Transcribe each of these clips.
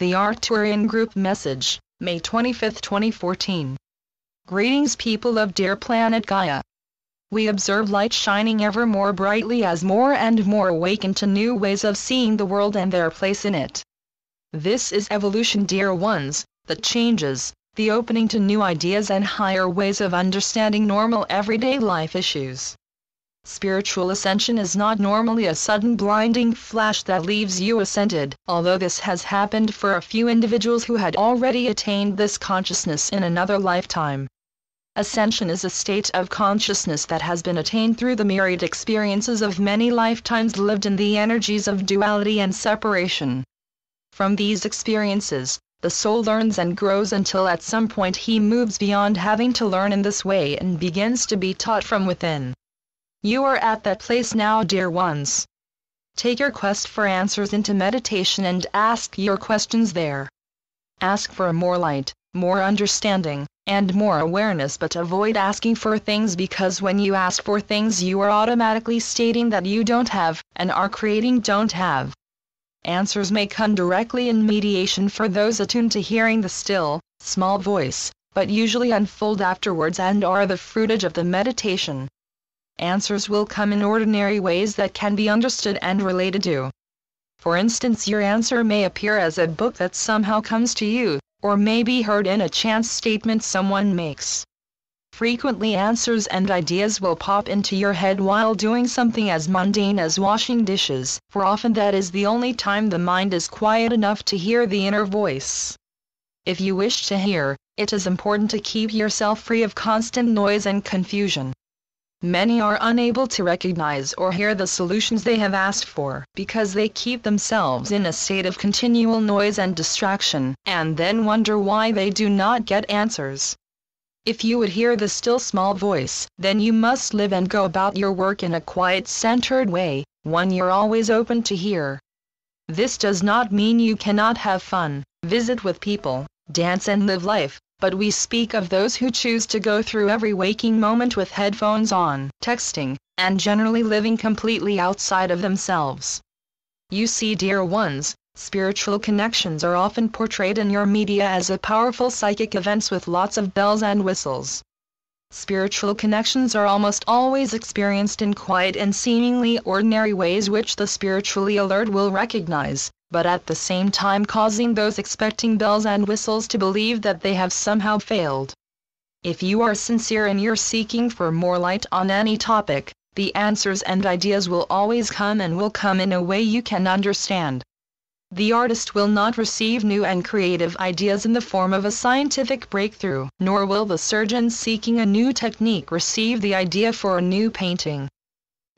The Arcturian Group Message, May 25, 2014. Greetings, people of dear planet Gaia. We observe light shining ever more brightly as more and more awaken to new ways of seeing the world and their place in it. This is evolution, dear ones, the changes, the opening to new ideas and higher ways of understanding normal everyday life issues. Spiritual ascension is not normally a sudden blinding flash that leaves you ascended, although this has happened for a few individuals who had already attained this consciousness in another lifetime. Ascension is a state of consciousness that has been attained through the myriad experiences of many lifetimes lived in the energies of duality and separation. From these experiences, the soul learns and grows until at some point he moves beyond having to learn in this way and begins to be taught from within. You are at that place now, dear ones. Take your quest for answers into meditation and ask your questions there. Ask for more light, more understanding, and more awareness, but avoid asking for things, because when you ask for things you are automatically stating that you don't have, and are creating don't have. Answers may come directly in mediation for those attuned to hearing the still, small voice, but usually unfold afterwards and are the fruitage of the meditation. Answers will come in ordinary ways that can be understood and related to. For instance, your answer may appear as a book that somehow comes to you, or may be heard in a chance statement someone makes. Frequently answers and ideas will pop into your head while doing something as mundane as washing dishes, for often that is the only time the mind is quiet enough to hear the inner voice. If you wish to hear, it is important to keep yourself free of constant noise and confusion. Many are unable to recognize or hear the solutions they have asked for, because they keep themselves in a state of continual noise and distraction, and then wonder why they do not get answers. If you would hear the still small voice, then you must live and go about your work in a quiet, centered way, one you're always open to hear. This does not mean you cannot have fun, visit with people, dance and live life, but we speak of those who choose to go through every waking moment with headphones on, texting, and generally living completely outside of themselves. You see, dear ones, spiritual connections are often portrayed in your media as a powerful psychic events with lots of bells and whistles. Spiritual connections are almost always experienced in quiet and seemingly ordinary ways which the spiritually alert will recognize, but at the same time causing those expecting bells and whistles to believe that they have somehow failed. If you are sincere in your seeking for more light on any topic, the answers and ideas will always come, and will come in a way you can understand. The artist will not receive new and creative ideas in the form of a scientific breakthrough, nor will the surgeon seeking a new technique receive the idea for a new painting.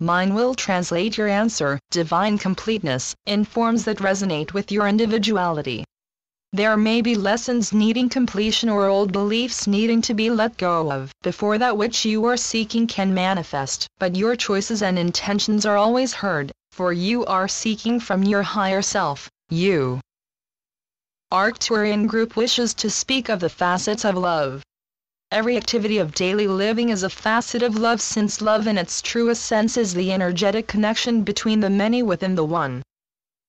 Mine will translate your answer, divine completeness, in forms that resonate with your individuality. There may be lessons needing completion or old beliefs needing to be let go of before that which you are seeking can manifest, but your choices and intentions are always heard, for you are seeking from your higher self, you. Arcturian Group wishes to speak of the facets of love. Every activity of daily living is a facet of love, since love in its truest sense is the energetic connection between the many within the one.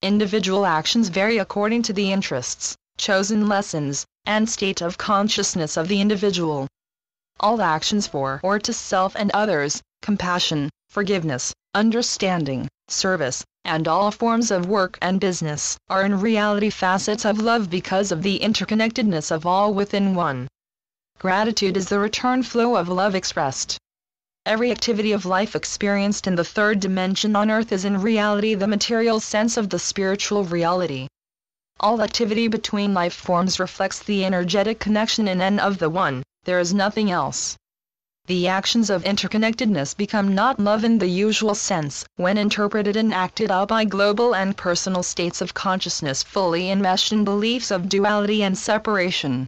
Individual actions vary according to the interests, chosen lessons, and state of consciousness of the individual. All actions for or to self and others, compassion, forgiveness, understanding, service, and all forms of work and business, are in reality facets of love because of the interconnectedness of all within one. Gratitude is the return flow of love expressed. Every activity of life experienced in the third dimension on earth is in reality the material sense of the spiritual reality. All activity between life forms reflects the energetic connection in and of the one, there is nothing else. The actions of interconnectedness become not love in the usual sense, when interpreted and acted out by global and personal states of consciousness fully enmeshed in beliefs of duality and separation.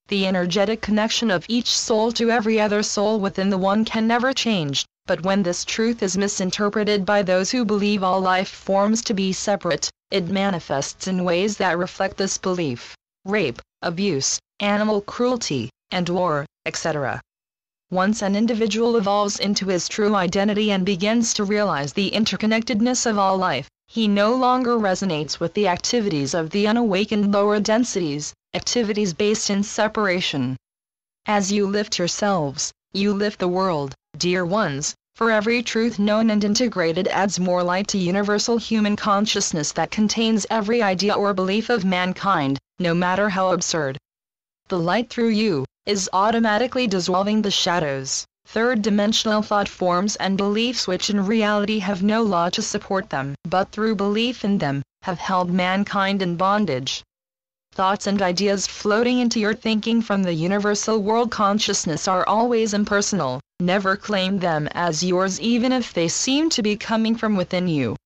The energetic connection of each soul to every other soul within the one can never change, but when this truth is misinterpreted by those who believe all life forms to be separate, it manifests in ways that reflect this belief: rape, abuse, animal cruelty, and war, etc. Once an individual evolves into his true identity and begins to realize the interconnectedness of all life, He no longer resonates with the activities of the unawakened lower densities, activities based in separation. As you lift yourselves, you lift the world, dear ones, for every truth known and integrated adds more light to universal human consciousness that contains every idea or belief of mankind, no matter how absurd. The light through you is automatically dissolving the shadows, third-dimensional thought forms and beliefs which in reality have no law to support them, but through belief in them, have held mankind in bondage. Thoughts and ideas floating into your thinking from the universal world consciousness are always impersonal. Never claim them as yours even if they seem to be coming from within you.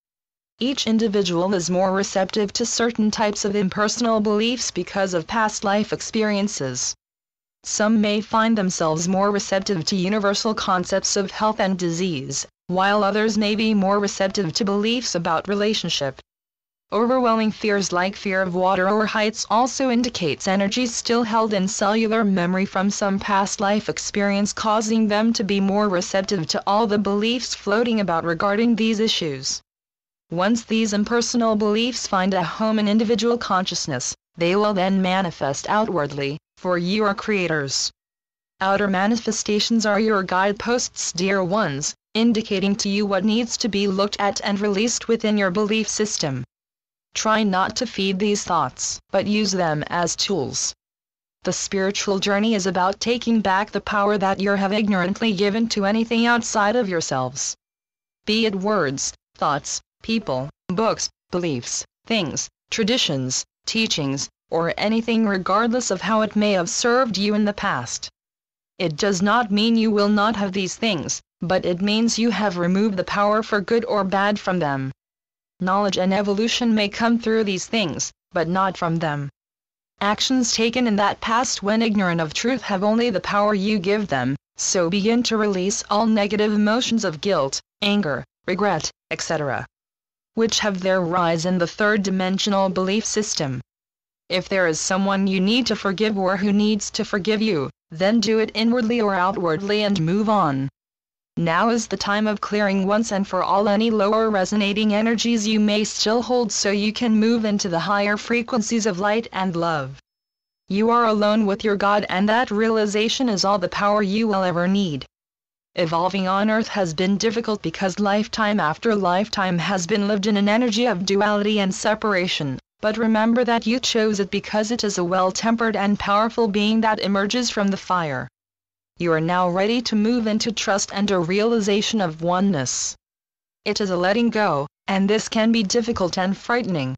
Each individual is more receptive to certain types of impersonal beliefs because of past life experiences. Some may find themselves more receptive to universal concepts of health and disease, while others may be more receptive to beliefs about relationship. Overwhelming fears like fear of water or heights also indicates energies still held in cellular memory from some past life experience, causing them to be more receptive to all the beliefs floating about regarding these issues. Once these impersonal beliefs find a home in individual consciousness, they will then manifest outwardly, for you are creators. Outer manifestations are your guideposts, dear ones, indicating to you what needs to be looked at and released within your belief system. Try not to feed these thoughts, but use them as tools. The spiritual journey is about taking back the power that you have ignorantly given to anything outside of yourselves. Be it words, thoughts, people, books, beliefs, things, traditions, teachings, or anything regardless of how it may have served you in the past. It does not mean you will not have these things, but it means you have removed the power for good or bad from them. Knowledge and evolution may come through these things, but not from them. Actions taken in that past when ignorant of truth have only the power you give them, so begin to release all negative emotions of guilt, anger, regret, etc., which have their rise in the third-dimensional belief system. If there is someone you need to forgive or who needs to forgive you, then do it inwardly or outwardly and move on. Now is the time of clearing once and for all any lower resonating energies you may still hold so you can move into the higher frequencies of light and love. You are alone with your God, and that realization is all the power you will ever need. Evolving on Earth has been difficult because lifetime after lifetime has been lived in an energy of duality and separation, but remember that you chose it because it is a well-tempered and powerful being that emerges from the fire. You are now ready to move into trust and a realization of oneness. It is a letting go, and this can be difficult and frightening.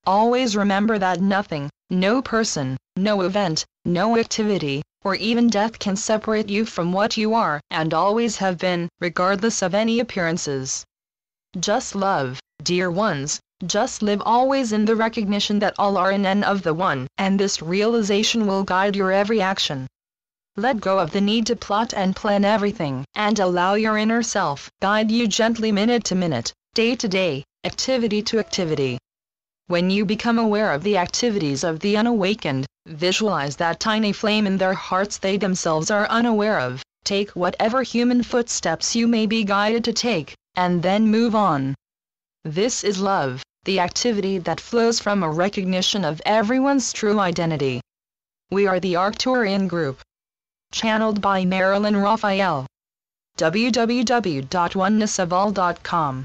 Always remember that nothing, no person, no event, no activity, or even death can separate you from what you are and always have been, regardless of any appearances. Just love, dear ones, just live always in the recognition that all are in and of the one, and this realization will guide your every action. Let go of the need to plot and plan everything, and allow your inner self guide you gently minute to minute, day to day, activity to activity. When you become aware of the activities of the unawakened, visualize that tiny flame in their hearts they themselves are unaware of, take whatever human footsteps you may be guided to take, and then move on. This is love, the activity that flows from a recognition of everyone's true identity. We are the Arcturian group. Channeled by Marilyn Raphael. www.onenessofall.com